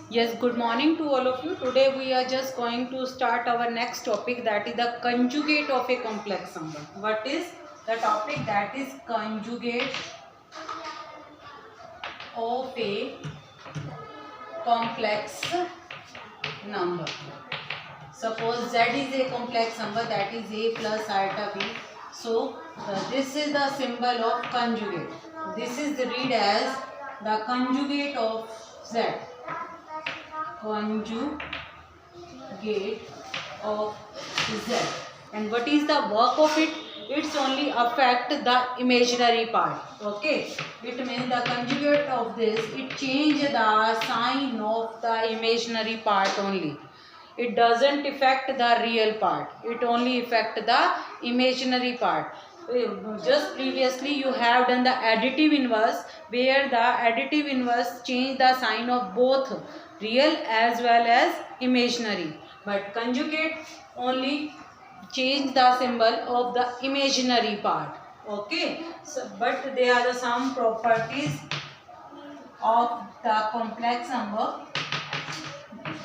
Yes, good morning to all of you. Today we are just going to start our next topic, that is the conjugate of a complex number. What is the topic? That is conjugate of a complex number. Suppose Z is a complex number, that is A plus iota B. So this is the symbol of conjugate. This is read as the conjugate of Z. Conjugate of Z. And what is the work of it? It's only affect the imaginary part. Okay, it means the conjugate of this, it change the sign of the imaginary part only. It doesn't affect the real part, it only affect the imaginary part. Just previously you have done the additive inverse, where the additive inverse change the sign of both real as well as imaginary, but conjugate only change the symbol of the imaginary part. Okay, so but there are some properties of the complex number,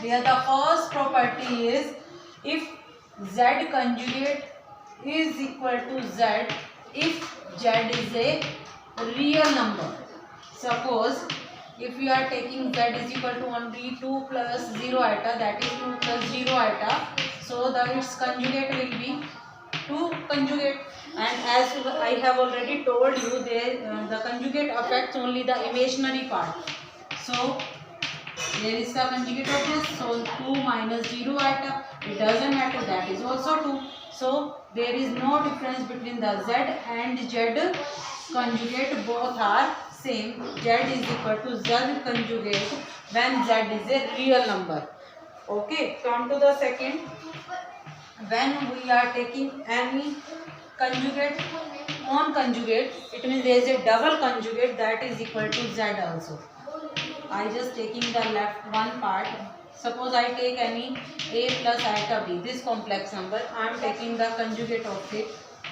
where the first property is, if Z conjugate is equal to Z, if Z is a real number. Suppose if we are taking Z is equal to only 2 plus 0 iota, that is 2 plus 0 iota, so the its conjugate will be 2 conjugate. And as I have already told you, the conjugate affects only the imaginary part. So there is the conjugate of this, so 2 minus 0 iota, it doesn't matter, that is also 2. So there is no difference between the Z and Z conjugate, both are same. Z is equal to Z conjugate when Z is a real number. Okay, come to the second. When we are taking any conjugate on conjugate, it means there is a double conjugate, that is equal to Z also. I just taking the left one part. Suppose I take any A plus iota B, this complex number, I am taking the conjugate of it,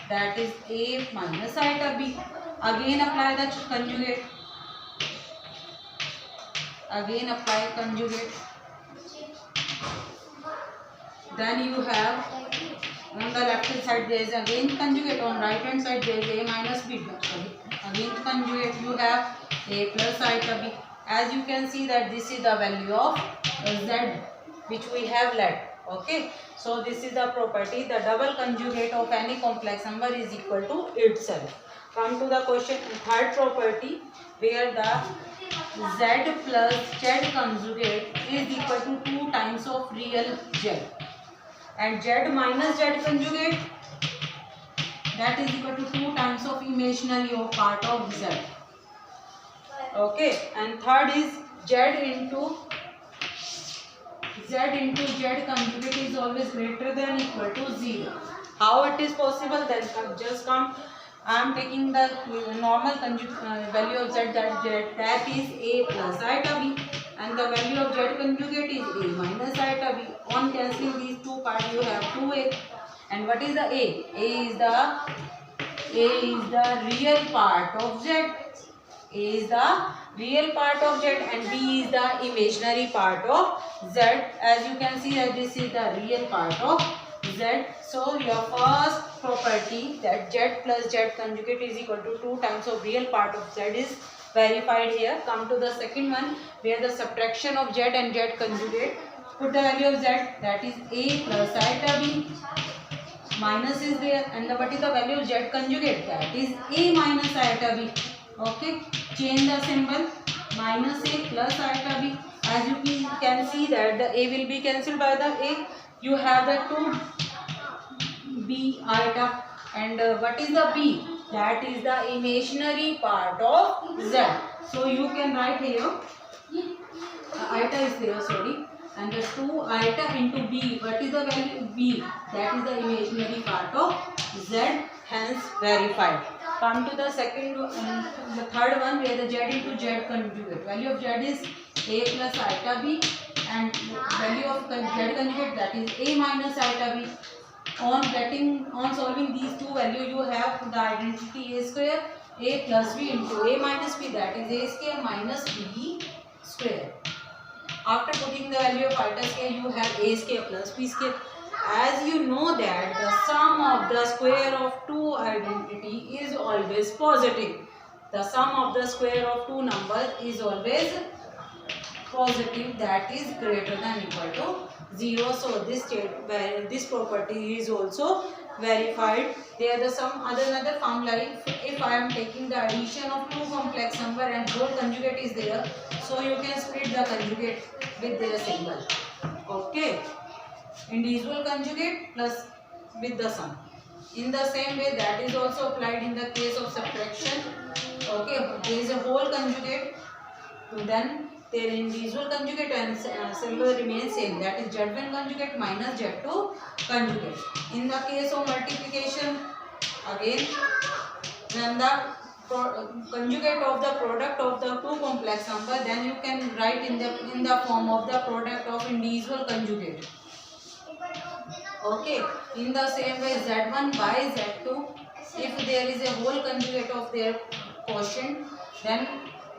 that is A minus iota B. Again apply the conjugate. Again apply conjugate. Then you have on the left hand side there is again conjugate, on right hand side there is A minus B. Again conjugate, you have A plus iota B. As you can see that this is the value of Z which we have let. Okay, so this is the property, the double conjugate of any complex number is equal to itself. Come to the question, third property, where the Z plus Z conjugate is equal to 2 times of real Z, and Z minus Z conjugate, that is equal to 2 times of imaginary of part of Z. Okay, and third is Z into Z conjugate is always greater than equal to 0. How it is possible? Then just come, I am taking the normal value of Z, that is A plus iota B, and the value of Z conjugate is A minus iota B. On cancelling these two parts you have 2A. And what is the A? A is the real part of Z. A is the real part of Z and B is the imaginary part of Z. As you can see that this is the real part of Z. So your first property, that Z plus Z conjugate is equal to 2 times of real part of Z, is verified here. Come to the second one, where the subtraction of Z and Z conjugate. Put the value of Z, that is A plus iota B. Minus is there, and what is the value of Z conjugate? That is A minus iota B. Okay, change the symbol, minus A plus iota B. As you can see that the A will be cancelled by the A. You have the 2B iota, and what is the B? That is the imaginary part of Z. So you can write here, iota is there, sorry, and the 2 iota into B. What is the value? B. That is the imaginary part of Z, hence verified. Come to the second, the third one, where the Z into Z conjugate. Value of Z is A plus iota B, and value of Z conjugate, that is A minus iota B. On solving these two values, you have the identity A square, A plus B into A minus B, that is A square minus B square. After putting the value of iota square, you have a square plus b square. As you know that the sum of the square of two identity is always positive. The sum of the square of two numbers is always positive, that is greater than equal to 0. So this property is also verified. There is some another formula. If I am taking the addition of two complex number and whole conjugate is there, so you can split the conjugate with their symbol. Okay, individual conjugate plus with the sum. In the same way, that is also applied in the case of subtraction. Okay, there is a whole conjugate, then their individual conjugate and symbol remains same, that is Z1 conjugate minus Z2 conjugate. In the case of multiplication, again when the conjugate of the product of the two complex number, then you can write in the form of the product of individual conjugate. Okay, in the same way Z1 by Z2, if there is a whole conjugate of their quotient, then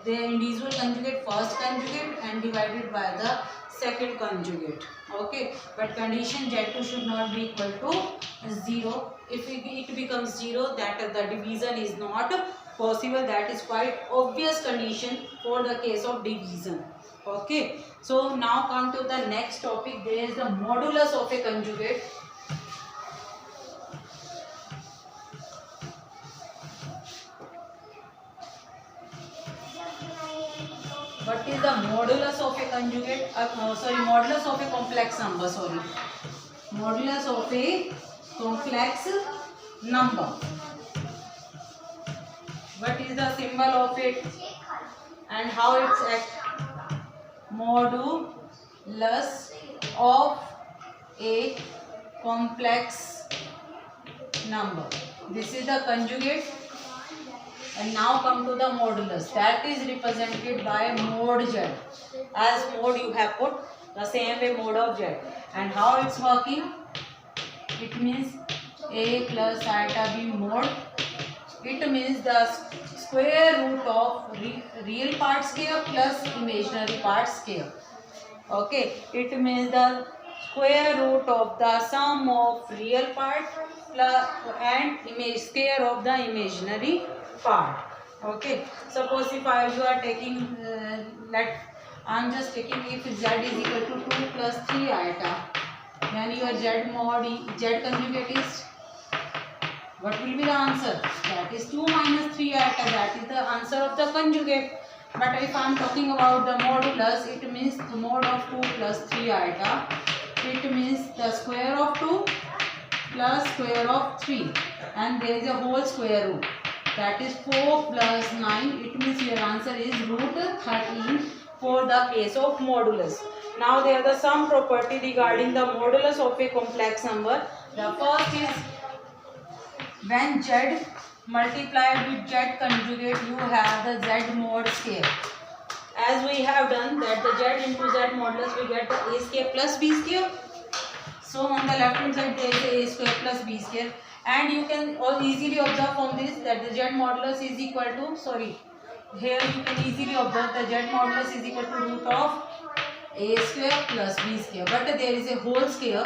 the individual conjugate first conjugate and divided by the second conjugate. Okay, but condition Z2 should not be equal to 0. If it becomes 0, that the division is not possible. That is quite obvious condition for the case of division. Okay, so now come to the next topic. There is the modulus of a conjugate. What is the modulus of a conjugate? Modulus of a complex number. Modulus of a complex number. What is the symbol of it and how it's act? Modulus of a complex number. This is the conjugate. And now come to the modulus, that is represented by mod Z. As mod you have put the same way mod of Z. And how it's working? It means a plus iota b mod. It means the square root of real part square plus imaginary part square. Okay, it means the square root of the sum of real part plus and square of the imaginary part. Okay, suppose if you are taking I am just taking if z is equal to 2 plus 3 iota, then your z mod z conjugate is, what will be the answer? That is 2 minus 3 iota. That is the answer of the conjugate. But if I am talking about the modulus, it means the mod of 2 plus 3 iota. It means the square of 2 plus square of 3, and there is a whole square root. That is 4 plus 9. It means your answer is root 13 for the case of modulus. Now there are the some property regarding the modulus of a complex number. The first is when z multiplied with z conjugate, you have the z mod square. As we have done that the z into z modulus, we get the a square plus b square. So on the left hand side there is a square plus b square. And you can easily observe from this that the z modulus is equal to, here you can easily observe the z modulus is equal to root of a square plus b square. But there is a whole square.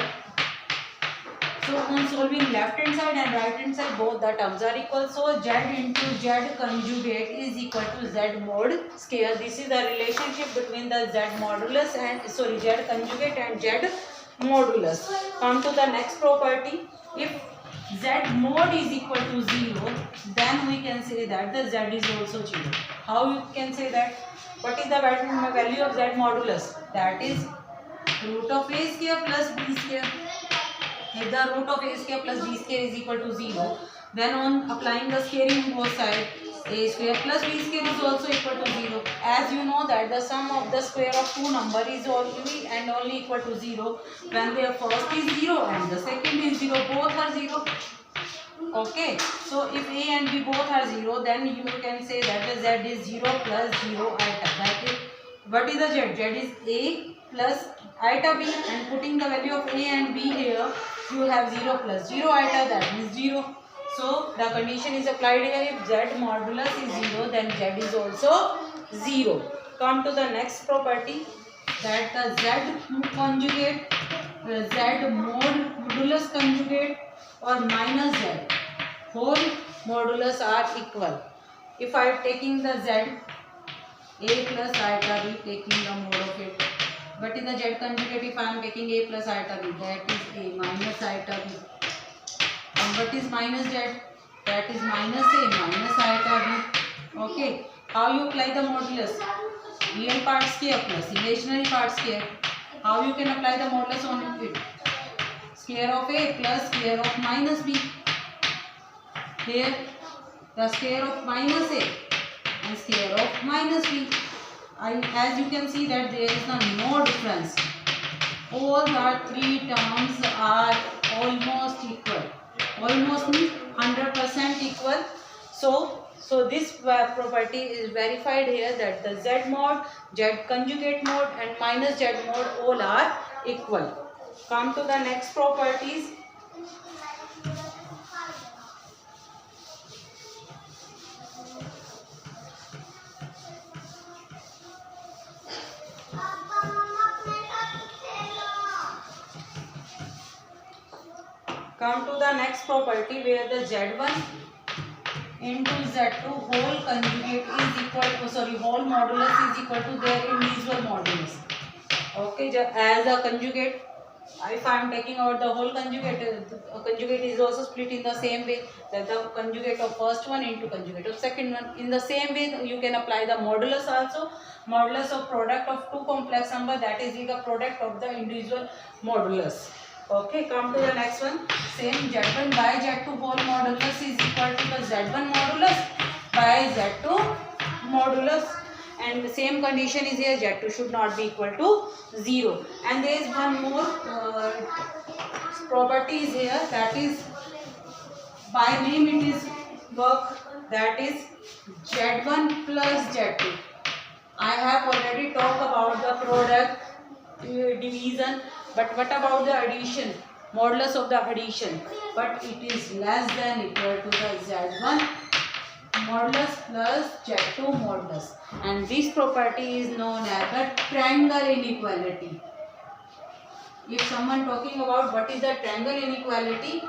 So on solving left hand side and right hand side, both the terms are equal. So z into z conjugate is equal to z mod square. This is the relationship between the z modulus and z conjugate and z modulus. Come to the next property. If z mod is equal to 0, then we can say that the z is also 0. How you can say that? What is the value of z modulus? That is root of a square plus b square. If the root of a square plus b square is equal to 0, then on applying the squaring on both sides, a square plus b square is also equal to 0. As you know that the sum of the square of two number is only and only equal to 0 when their first is 0 and the second is 0, both are 0. Okay, so if a and b both are 0, then you can say that the z is 0 plus 0 iota. That is, what is the z? Z is a plus iota b, and putting the value of a and b here, you have 0 plus 0 iota, that means 0. So the condition is applied here. If z modulus is 0, then z is also 0. Come to the next property. that the z conjugate, z modulus conjugate or minus z whole modulus are equal. If I am taking the z, a plus iota b, taking the mode of it, but in the z conjugate if I am taking a plus iota b, that is a minus iota b. And what is minus z? That is minus a minus iota b. Okay, how you apply the modulus? Real parts here plus imaginary parts here. How you can apply the modulus on it? Square of a plus square of minus b. Here the square of minus a and square of minus b. As you can see that there is no difference. All the three terms are almost equal. Almost means 100% equal. So this property is verified here that the z mod, z conjugate mod and minus z mod all are equal. Come to the next properties. Come to the next property where the z1 into z2 whole conjugate is equal to, whole modulus is equal to their individual modulus. Okay, as a conjugate, if I am taking out the whole conjugate, conjugate is also split in the same way that the conjugate of first one into conjugate of second one. In the same way, you can apply the modulus also. Modulus of product of two complex number, that is the product of the individual modulus. Okay, come to the next one. Same z1 by z2 whole modulus is equal to the z1 modulus by z2 modulus, and the same condition is here, z2 should not be equal to 0. And there is one more property is here, that is by name it is work, that is z1 plus z2. I have already talked about the product division, but what about the addition, modulus of the addition? But it is less than equal to the z1 modulus plus z2 modulus, and this property is known as the triangle inequality. If someone talking about what is the triangle inequality,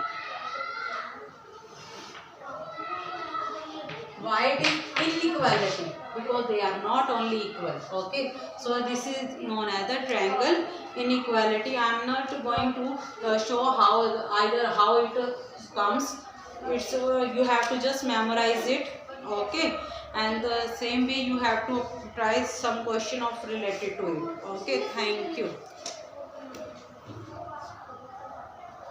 why it is inequality? Because they are not only equal. Okay, so this is known as the triangle inequality. I am not going to show how it comes. It's you have to just memorize it. Okay, and the same way you have to try some question of related to it. Okay, thank you.